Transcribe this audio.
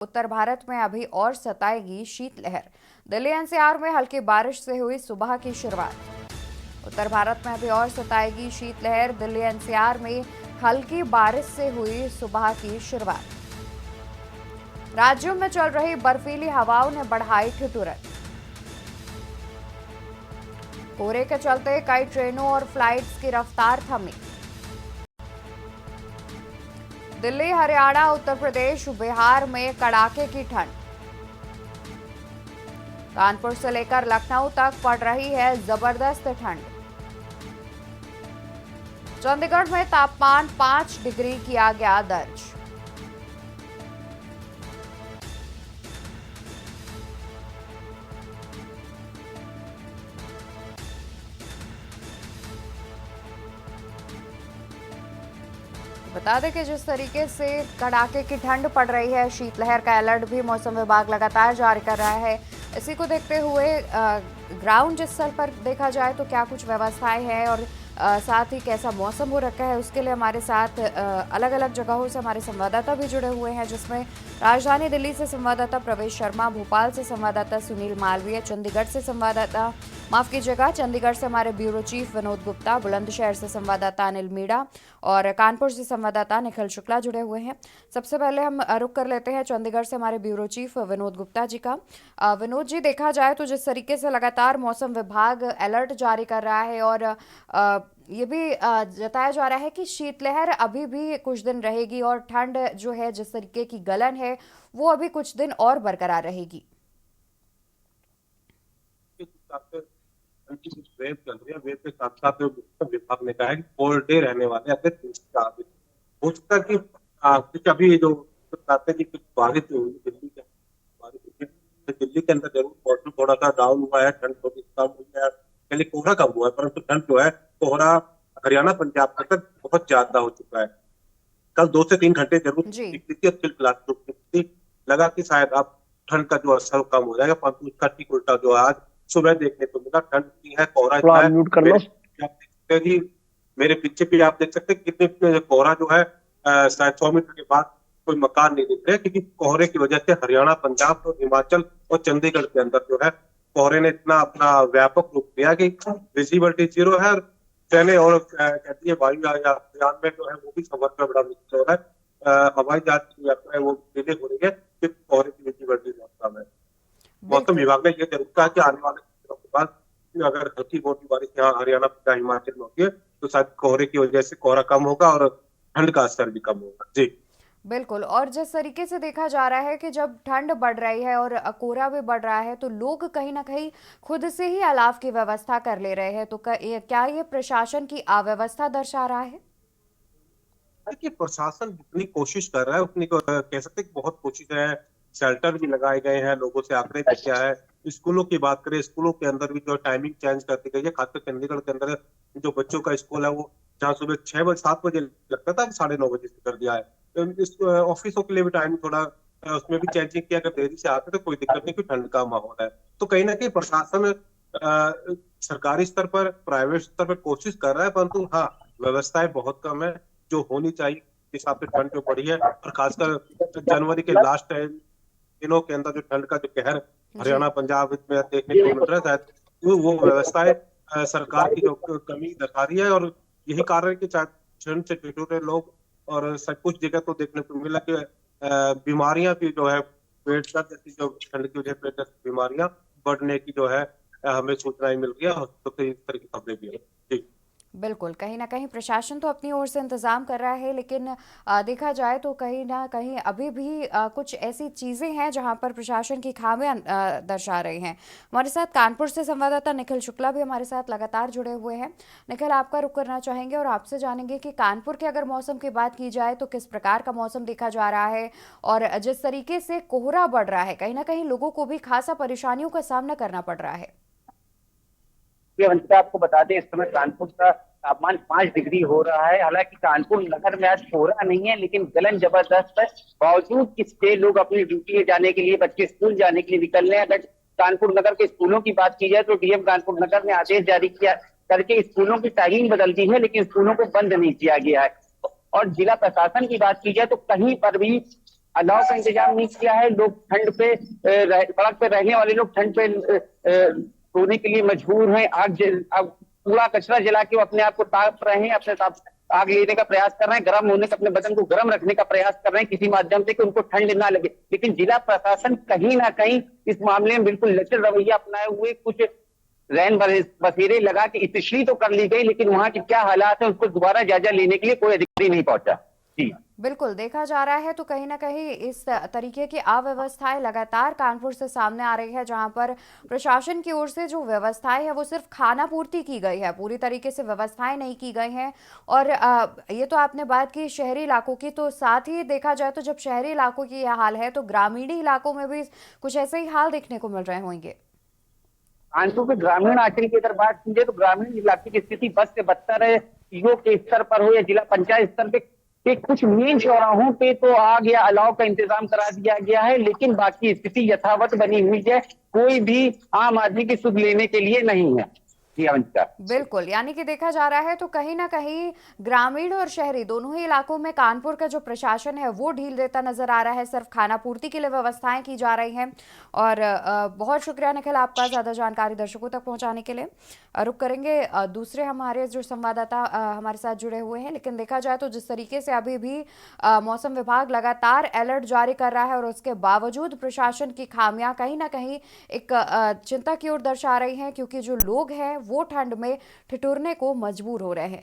उत्तर भारत में अभी और सताएगी शीतलहर। दिल्ली एनसीआर में हल्की बारिश से हुई सुबह की शुरुआत। उत्तर भारत में अभी और सताएगी शीतलहर। दिल्ली एनसीआर में हल्की बारिश से हुई सुबह की शुरुआत। राज्यों में चल रही बर्फीली हवाओं ने बढ़ाई ठिठुरन। कोहरे के चलते कई ट्रेनों और फ्लाइट्स की रफ्तार थमी। दिल्ली, हरियाणा, उत्तर प्रदेश, बिहार में कड़ाके की ठंड। कानपुर से लेकर लखनऊ तक पड़ रही है जबरदस्त ठंड। चंडीगढ़ में तापमान 5 डिग्री किया गया दर्ज। बता दें कि जिस तरीके से कड़ाके की ठंड पड़ रही है, शीतलहर का अलर्ट भी मौसम विभाग लगातार जारी कर रहा है। इसी को देखते हुए ग्राउंड स्थल पर देखा जाए तो क्या कुछ व्यवस्थाएं हैं और साथ ही कैसा मौसम हो रखा है, उसके लिए हमारे साथ अलग अलग जगहों से हमारे संवाददाता भी जुड़े हुए हैं, जिसमें राजधानी दिल्ली से संवाददाता प्रवेश शर्मा, भोपाल से संवाददाता सुनील मालवीय, चंडीगढ़ से संवाददाता चंडीगढ़ से हमारे ब्यूरो चीफ विनोद गुप्ता, बुलंदशहर से संवाददाता अनिल मीणा और कानपुर से संवाददाता निखिल शुक्ला जुड़े हुए हैं। सबसे पहले हम रुक कर लेते हैं चंडीगढ़ से हमारे ब्यूरो चीफ विनोद गुप्ता जी का। विनोद जी, देखा जाए तो जिस तरीके से लगातार मौसम विभाग अलर्ट जारी कर रहा है और ये भी जताया जा रहा है कि शीतलहर अभी भी कुछ दिन रहेगी और ठंड जो है, जिस तरीके की गलन है, वो अभी कुछ दिन और बरकरार रहेगी। वेव चल रही है, वेव के साथ साथ विभाग ने कहा है कि 4 डे रहने वाले अगले 3 से 4 दिन हो सकता है कि कुछ अभी जो बताते हैं कि कुछ बारिश जो हुई दिल्ली के बारिश हुई, तो दिल्ली के अंदर जरूर मौसम थोड़ा सा डाउन हुआ है, ठंड थोड़ी कम हुई है, पहले कोहरा कम हुआ है, परंतु ठंड जो है, कोहरा हरियाणा पंजाब तक बहुत ज्यादा हो चुका है। कल 2 से 3 घंटे जरूर जी लगा कि शायद अब ठंड का जो असर कम हो जाएगा, परंतु उसका ठीक उल्टा जो आज सुबह देखने को मिला। ठंड इतनी है, कोहरा थोड़ा इतना है, म्यूट कर लो। आप देख सकते हैं जी, मेरे पीछे भी आप देख सकते हैं कितने कोहरा जो है, शायद 100 मीटर के बाद कोई मकान नहीं दिख रहे, क्योंकि कोहरे की वजह से हरियाणा, पंजाब और हिमाचल और चंडीगढ़ के अंदर जो है कोहरे ने इतना अपना व्यापक रूप लिया कि विजिबिलिटी 0 है। ट्रेनें और कहती है वायु यान में जो है वो भी सफर का बड़ा मुश्किल हो रहा है। हवाई जहाज की यात्रा है वो डिले हो रही है, सिर्फ कोहरे की विजिबिलिटी बहुत कम है। मौसम विभाग ने यह जरूर कहा कि आने वाले दिनों के बाद अगर हल्की मोटी बारिश यहाँ हरियाणा, पंजाब, हिमाचल में होती है तो शायद कोहरे की वजह से कोहरा कम होगा और ठंड का असर भी कम होगा। जी बिल्कुल। और जिस तरीके से देखा जा रहा है कि जब ठंड बढ़ रही है और कोहरा भी बढ़ रहा है, तो लोग कहीं ना कहीं खुद से ही अलाव की व्यवस्था कर ले रहे हैं, तो क्या ये प्रशासन की अव्यवस्था दर्शा रहा है? देखिए, प्रशासन जितनी कोशिश कर रहा है उतनी कह सकते हैं कि बहुत कोशिश है। शेल्टर भी लगाए गए हैं, लोगों से आग्रह भी किया है। स्कूलों की बात करें, स्कूलों के अंदर भी जो टाइमिंग चेंज कर दी गई है, खासकर चंडीगढ़ के अंदर जो बच्चों का स्कूल है वो जहाँ सुबह 6 बजे 7 बजे लगता था, 9:30 से कर दिया है। तो ऑफिसों के लिए भी टाइम थोड़ा उसमें भी चेंजिंग किया, अगर देरी से आते तो कोई दिक्कत नहीं, कोई ठंड का माहौल है। तो कहीं ना कहीं प्रशासन सरकारी स्तर पर, प्राइवेट स्तर पर कोशिश कर रहा है, परंतु हाँ, व्यवस्थाएं बहुत कम है जो होनी चाहिए। इस हिसाब से ठंड जो बढ़ी है, और खासकर जनवरी के लास्ट दिनों के अंदर जो ठंड का जो कहर हरियाणा, पंजाब में देखने को मिल रहा है, शायद वो व्यवस्थाएं सरकार की जो कमी दिखा रही है। और यही कारण है कि ठंड से ठिठुरे लोग, और सब कुछ जगह तो देखने को मिला कि बीमारियां भी जो है, पेट दर्द जैसी जो ठंड की वजह से पेट दर्द की बीमारियां बढ़ने की जो है हमें सूचनाएं मिल रही है, तो इस तरह की खबरें भी है। जी बिल्कुल। कहीं ना कहीं प्रशासन तो अपनी ओर से इंतजाम कर रहा है, लेकिन देखा जाए तो कहीं ना कहीं अभी भी कुछ ऐसी चीज़ें हैं जहां पर प्रशासन की खामियां दर्शा रही हैं। हमारे साथ कानपुर से संवाददाता निखिल शुक्ला भी हमारे साथ लगातार जुड़े हुए हैं। निखिल, आपका रुख करना चाहेंगे और आपसे जानेंगे कि कानपुर के अगर मौसम की बात की जाए तो किस प्रकार का मौसम देखा जा रहा है, और जिस तरीके से कोहरा बढ़ रहा है, कहीं ना कहीं लोगों को भी खासा परेशानियों का सामना करना पड़ रहा है। वंशिका, आपको बता दें, इस समय कानपुर का तापमान 5 डिग्री हो रहा है। हालांकि कानपुर नगर में आज कोहरा नहीं है, लेकिन गलन जबरदस्त है। बावजूद इसके लोग अपनी ड्यूटी जाने के लिए, बच्चे स्कूल जाने के लिए निकल रहे हैं। अगर कानपुर नगर के स्कूलों की बात की जाए तो डीएम कानपुर नगर ने आदेश जारी किया करके स्कूलों की टाइमिंग बदल दी है, लेकिन स्कूलों को बंद नहीं किया गया है। और जिला प्रशासन की बात की जाए तो कहीं पर भी अलाव का इंतजाम नहीं किया है। लोग ठंड पे सड़क पे रहने वाले लोग ठंड पे सोने के लिए मजबूर हैं। आग कूड़ा कचरा जला के वो अपने आप को ताप रहे हैं, अपने साथ आग लेने का प्रयास कर रहे हैं, गर्म होने का, अपने बदन को गर्म रखने का प्रयास कर रहे हैं किसी माध्यम से कि उनको ठंड ना लगे। लेकिन जिला प्रशासन कहीं ना कहीं इस मामले में बिल्कुल लचर रवैया अपनाए हुए, कुछ रैन बसेरे लगा के स्थिति तो कर ली गई, लेकिन वहां के क्या हालात है उसको दोबारा जायजा लेने के लिए कोई अधिकारी नहीं पहुंचा। जी बिल्कुल देखा जा रहा है तो कहीं ना कहीं इस तरीके की अव्यवस्थाएं लगातार कानपुर से सामने आ रही है, जहां पर प्रशासन की ओर से जो व्यवस्थाएं है वो सिर्फ खाना पूर्ति की गई है, पूरी तरीके से व्यवस्थाएं नहीं की गई हैं। और ये तो आपने बात की शहरी इलाकों की, तो साथ ही देखा जाए तो जब शहरी इलाकों की यह हाल है तो ग्रामीण इलाकों में भी कुछ ऐसे ही हाल देखने को मिल रहे होंगे। कानपुर के ग्रामीण अंचल की अगर बात कीजिए तो ग्रामीण इलाके की स्थिति बद से बदतर है। सीओ के स्तर पर हो या जिला पंचायत स्तर पे कुछ मेन चौराहों पे तो आग या अलाव का इंतजाम करा दिया गया है, लेकिन बाकी स्थिति यथावत बनी हुई है। कोई भी आम आदमी की सुध लेने के लिए नहीं है। जी अवंतिका, बिल्कुल, यानी कि देखा जा रहा है तो कहीं ना कहीं ग्रामीण और शहरी दोनों ही इलाकों में कानपुर का जो प्रशासन है वो ढील देता नजर आ रहा है। सिर्फ खाना पूर्ति के लिए व्यवस्थाएं की जा रही हैं। और बहुत शुक्रिया निखिल आपका ज्यादा जानकारी दर्शकों तक पहुंचाने के लिए। रुक करेंगे दूसरे हमारे जो संवाददाता हमारे साथ जुड़े हुए हैं। लेकिन देखा जाए तो जिस तरीके से अभी भी मौसम विभाग लगातार अलर्ट जारी कर रहा है और उसके बावजूद प्रशासन की खामियां कहीं ना कहीं एक चिंता की ओर दर्शा रही हैं, क्योंकि जो लोग हैं वो ठंड में ठिठुरने को मजबूर हो रहे हैं।